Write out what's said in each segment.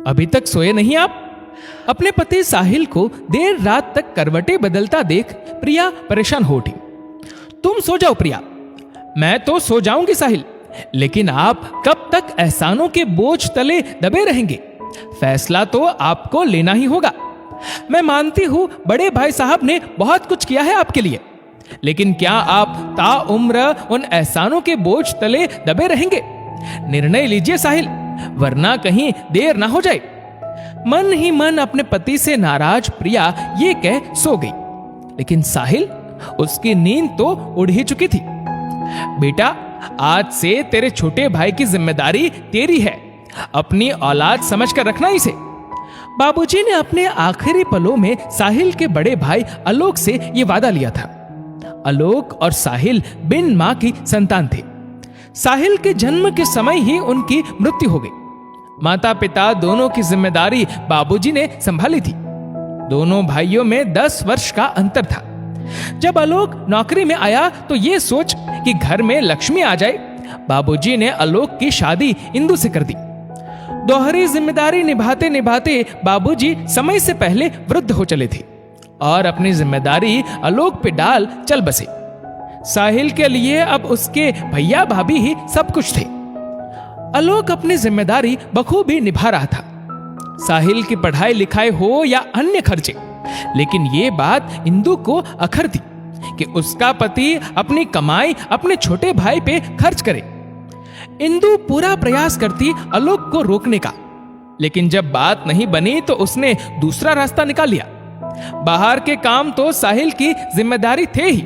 अभी तक सोए नहीं आप? अपने पति साहिल को देर रात तक करवटें बदलता देख प्रिया परेशान हो उठी। तुम सो जाओ प्रिया। मैं तो सो जाऊंगी साहिल, लेकिन आप कब तक एहसानों के बोझ तले दबे रहेंगे? फैसला तो आपको लेना ही होगा। मैं मानती हूं बड़े भाई साहब ने बहुत कुछ किया है आपके लिए, लेकिन क्या आप ताउम्र उन एहसानों के बोझ तले दबे रहेंगे? निर्णय लीजिए साहिल, वरना कहीं देर ना हो जाए। मन ही मन अपने पति से नाराज प्रिया ये कह सो गई, लेकिन साहिल, उसकी नींद तो उड़ ही चुकी थी। बेटा, आज से तेरे छोटे भाई की जिम्मेदारी तेरी है, अपनी औलाद समझकर रखना इसे। बाबूजी ने अपने आखिरी पलों में साहिल के बड़े भाई आलोक से यह वादा लिया था। आलोक और साहिल बिन मां की संतान थे। साहिल के जन्म के समय ही उनकी मृत्यु हो गई। माता पिता दोनों की जिम्मेदारी बाबूजी ने संभाली थी। दोनों भाइयों में 10 वर्ष का अंतर था। जब आलोक नौकरी में आया तो ये सोच कि घर में लक्ष्मी आ जाए, बाबूजी ने आलोक की शादी इंदु से कर दी। दोहरी जिम्मेदारी निभाते निभाते बाबूजी समय से पहले वृद्ध हो चले थे और अपनी जिम्मेदारी आलोक पे डाल चल बसे। साहिल के लिए अब उसके भैया भाभी ही सब कुछ थे। आलोक अपनी जिम्मेदारी बखूबी निभा रहा था, साहिल की पढ़ाई लिखाई हो या अन्य खर्चे। लेकिन ये बात इंदु को अखर थी कि उसका पति अपनी कमाई अपने छोटे भाई पे खर्च करे। इंदु पूरा प्रयास करती आलोक को रोकने का, लेकिन जब बात नहीं बनी तो उसने दूसरा रास्ता निकाल लिया। बाहर के काम तो साहिल की जिम्मेदारी थे ही,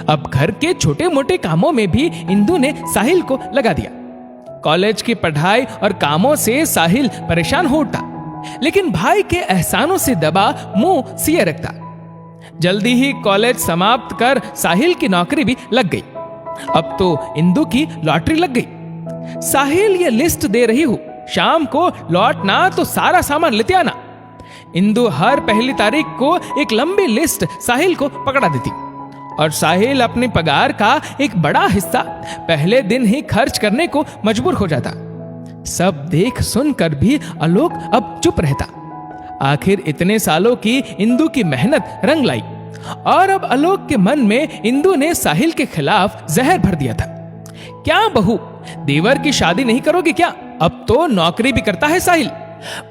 अब घर के छोटे मोटे कामों में भी इंदु ने साहिल को लगा दिया। कॉलेज की पढ़ाई और कामों से साहिल परेशान हो उठा, लेकिन भाई के एहसानों से दबा मुंह सिए रखता। जल्दी ही कॉलेज समाप्त कर साहिल की नौकरी भी लग गई। अब तो इंदु की लॉटरी लग गई। साहिल ये लिस्ट दे रही हूं, शाम को लौटना तो सारा सामान लेते आना। इंदु हर पहली तारीख को एक लंबी लिस्ट साहिल को पकड़ा देती और साहिल अपनी पगार का एक बड़ा हिस्सा पहले दिन ही खर्च करने को मजबूर हो जाता। सब देख सुनकर भी आलोक अब चुप रहता। आखिर इतने सालों की इंदु की मेहनत रंग लाई और अब आलोक के मन में इंदु ने साहिल के खिलाफ जहर भर दिया था। क्या बहू, देवर की शादी नहीं करोगे क्या? अब तो नौकरी भी करता है साहिल।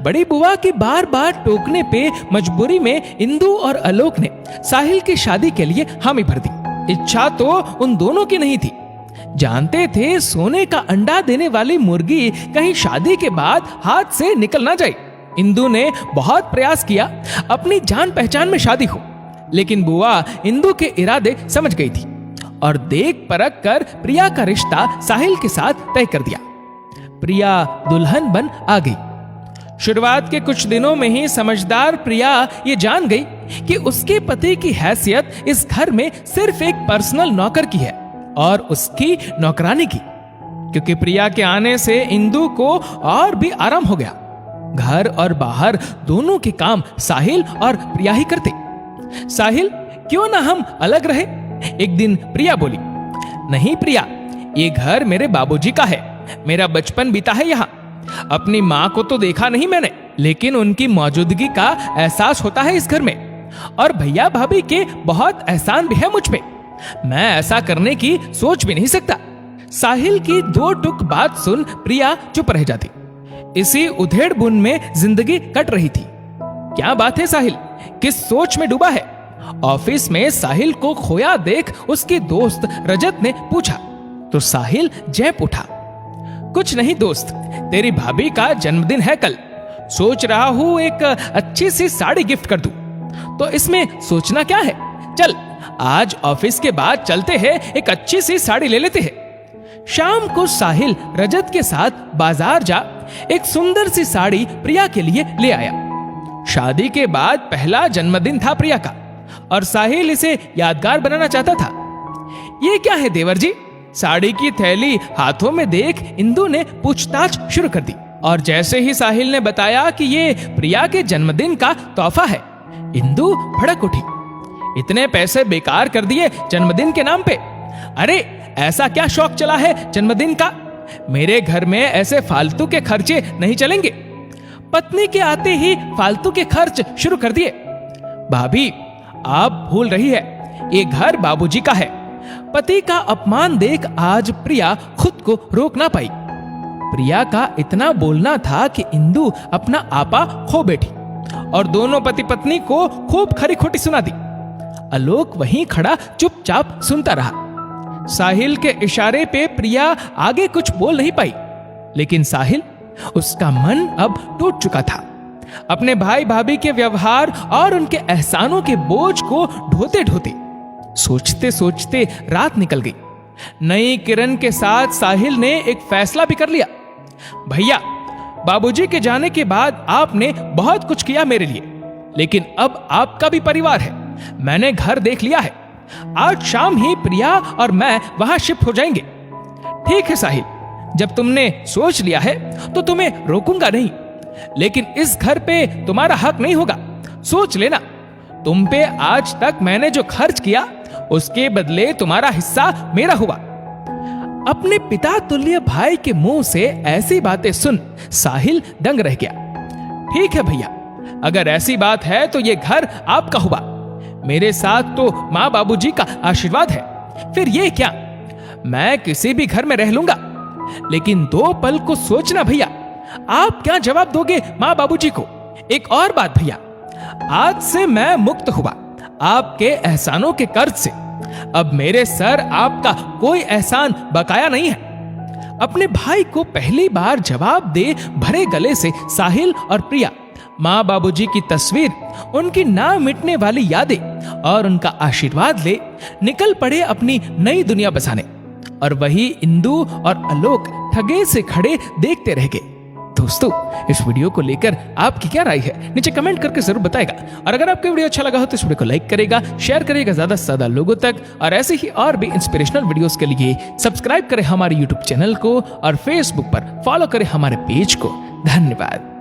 बड़ी बुआ की बार बार टोकने पे मजबूरी में इंदु और आलोक ने साहिल की शादी के लिए हामी भर दी। इच्छा तो उन दोनों की नहीं थी, जानते थे सोने का अंडा देने वाली मुर्गी कहीं शादी के बाद हाथ से निकल ना जाए। इंदु ने बहुत प्रयास किया अपनी जान पहचान में शादी हो, लेकिन बुआ इंदु के इरादे समझ गई थी और देख परख कर प्रिया का रिश्ता साहिल के साथ तय कर दिया। प्रिया दुल्हन बन आ गई। शुरुआत के कुछ दिनों में ही समझदार प्रिया ये जान गई कि उसके पति की हैसियत इस घर में सिर्फ एक पर्सनल नौकर की है और उसकी नौकरानी की, क्योंकि प्रिया के आने से इंदु को और भी आराम हो गया। घर और बाहर दोनों के काम साहिल और प्रिया ही करते। साहिल, क्यों ना हम अलग रहे? एक दिन प्रिया बोली। नहीं प्रिया, ये घर मेरे बाबूजी का है, मेरा बचपन बीता है यहाँ। अपनी माँ को तो देखा नहीं मैंने, लेकिन उनकी मौजूदगी का एहसास होता है इस घर में, और भैया भाभी के बहुत एहसान भी है मुझ पे। मैं ऐसा करने की सोच भी नहीं सकता। साहिल की दो टुक बात सुन प्रिया चुप रह जाती। इसी उधेड़ बुन में जिंदगी कट रही थी। क्या बात है साहिल, किस सोच में डूबा है? ऑफिस में साहिल को खोया देख उसकी दोस्त रजत ने पूछा तो साहिल जैप उठा। कुछ नहीं दोस्त, तेरी भाभी का जन्मदिन है कल, सोच रहा हूं एक अच्छी सी साड़ी गिफ्ट कर दूं। तो इसमें सोचना क्या है, चल आज ऑफिस के बाद चलते हैं, एक अच्छी सी साड़ी ले लेते हैं। शाम को साहिल रजत के साथ बाजार जा एक सुंदर सी साड़ी प्रिया के लिए ले आया। शादी के बाद पहला जन्मदिन था प्रिया का और साहिल इसे यादगार बनाना चाहता था। ये क्या है देवर जी? साड़ी की थैली हाथों में देख इंदु ने पूछताछ शुरू कर दी, और जैसे ही साहिल ने बताया कि ये प्रिया के जन्मदिन का तोहफा है, इंदु भड़क उठी। इतने पैसे बेकार कर दिए जन्मदिन के नाम पे। अरे ऐसा क्या शौक चला है जन्मदिन का? मेरे घर में ऐसे फालतू के खर्चे नहीं चलेंगे। पत्नी के आते ही फालतू के खर्च शुरू कर दिए। भाभी, आप भूल रही है, ये घर बाबूजी का है। पति का अपमान देख आज प्रिया खुद को रोक ना पाई। प्रिया का इतना बोलना था कि इंदु अपना आपा खो बैठी और दोनों पति पत्नी को खूब खरी खोटी सुना दी। आलोक वहीं खड़ा चुपचाप सुनता रहा। साहिल के इशारे पे प्रिया आगे कुछ बोल नहीं पाई, लेकिन साहिल, उसका मन अब टूट चुका था। अपने भाई भाभी के व्यवहार और उनके एहसानों के बोझ को ढोते ढोते सोचते सोचते रात निकल गई। नई किरण के साथ साहिल ने एक फैसला भी कर लिया। भैया, बाबूजी के जाने के बाद आपने बहुत कुछ किया मेरे लिए, लेकिन अब आपका भी परिवार है। मैंने घर देख लिया है। आज शाम ही प्रिया और मैं वहां शिफ्ट हो जाएंगे। ठीक है साहिल, जब तुमने सोच लिया है तो तुम्हें रोकूंगा नहीं, लेकिन इस घर पे तुम्हारा हक नहीं होगा। सोच लेना, तुम पे आज तक मैंने जो खर्च किया उसके बदले तुम्हारा हिस्सा मेरा हुआ। अपने पिता तुल्य भाई के मुंह से ऐसी बातें सुन साहिल दंग रह गया। ठीक है भैया, अगर ऐसी बात है तो ये घर आपका हुआ। मेरे साथ तो माँ बाबूजी का आशीर्वाद है, फिर ये क्या, मैं किसी भी घर में रह लूंगा। लेकिन 2 पल को सोचना भैया, आप क्या जवाब दोगे माँ बाबूजी को? एक और बात भैया, आज से मैं मुक्त हुआ आपके एहसानों के कर्ज से। अब मेरे सर आपका कोई एहसान बकाया नहीं है। अपने भाई को पहली बार जवाब दे भरे गले से साहिल और प्रिया माँ बाबूजी की तस्वीर, उनकी ना मिटने वाली यादें और उनका आशीर्वाद ले निकल पड़े अपनी नई दुनिया बसाने। और वही इंदु और आलोक ठगे से खड़े देखते रह गए। दोस्तों, इस वीडियो को लेकर आपकी क्या राय है, नीचे कमेंट करके जरूर बताएगा। और अगर आपको वीडियो अच्छा लगा हो तो इस वीडियो को लाइक करेगा, शेयर करेगा ज्यादा से ज्यादा लोगों तक। और ऐसे ही और भी इंस्पिरेशनल वीडियोस के लिए सब्सक्राइब करें हमारे यूट्यूब चैनल को और फेसबुक पर फॉलो करें हमारे पेज को। धन्यवाद।